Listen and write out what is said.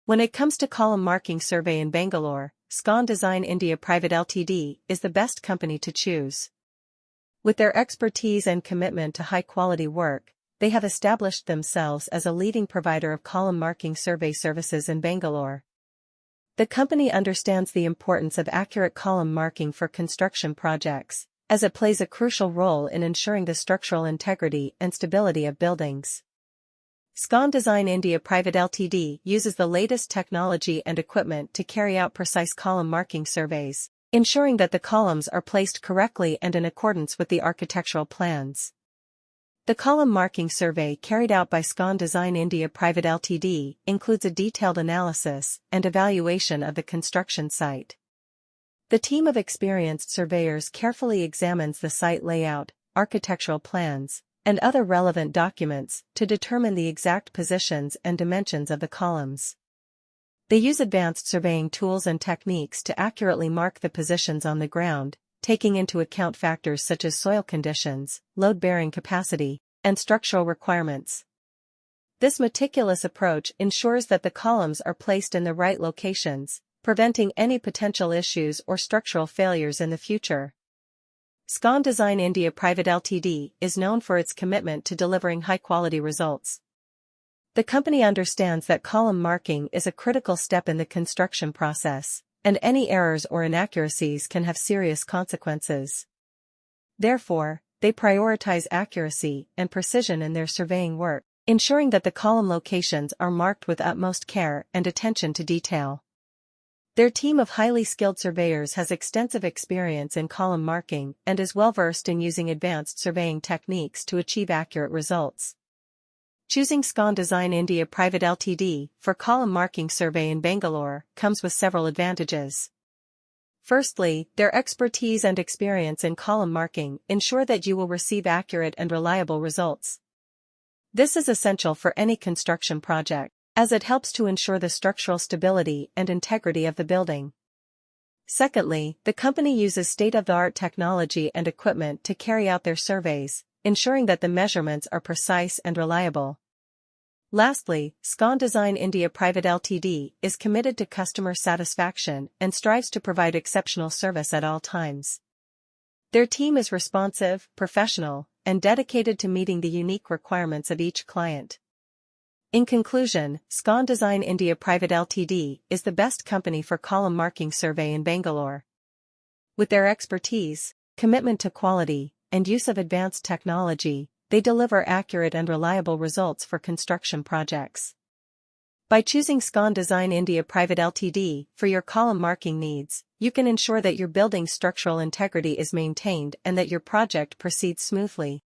When it comes to column marking survey in Bangalore, Scon Design India Private Ltd is the best company to choose. With their expertise and commitment to high-quality work, they have established themselves as a leading provider of column marking survey services in Bangalore. The company understands the importance of accurate column marking for construction projects, as it plays a crucial role in ensuring the structural integrity and stability of buildings. Scon Design India Private Ltd uses the latest technology and equipment to carry out precise column marking surveys, ensuring that the columns are placed correctly and in accordance with the architectural plans. The column marking survey carried out by Scon Design India Private Ltd includes a detailed analysis and evaluation of the construction site. The team of experienced surveyors carefully examines the site layout, architectural plans, and other relevant documents to determine the exact positions and dimensions of the columns. They use advanced surveying tools and techniques to accurately mark the positions on the ground, taking into account factors such as soil conditions, load-bearing capacity, and structural requirements. This meticulous approach ensures that the columns are placed in the right locations, preventing any potential issues or structural failures in the future. Scon Design India Private Ltd is known for its commitment to delivering high-quality results. The company understands that column marking is a critical step in the construction process, and any errors or inaccuracies can have serious consequences. Therefore, they prioritize accuracy and precision in their surveying work, ensuring that the column locations are marked with utmost care and attention to detail. Their team of highly skilled surveyors has extensive experience in column marking and is well-versed in using advanced surveying techniques to achieve accurate results. Choosing Scon Design India Private Ltd for column marking survey in Bangalore comes with several advantages. Firstly, their expertise and experience in column marking ensure that you will receive accurate and reliable results. This is essential for any construction project, as it helps to ensure the structural stability and integrity of the building. Secondly, the company uses state-of-the-art technology and equipment to carry out their surveys, ensuring that the measurements are precise and reliable. Lastly, Scon Design India Private Ltd is committed to customer satisfaction and strives to provide exceptional service at all times. Their team is responsive, professional, and dedicated to meeting the unique requirements of each client. In conclusion, Scon Design India Private Ltd is the best company for column marking survey in Bangalore. With their expertise, commitment to quality, and use of advanced technology, they deliver accurate and reliable results for construction projects. By choosing Scon Design India Private Ltd for your column marking needs, you can ensure that your building's structural integrity is maintained and that your project proceeds smoothly.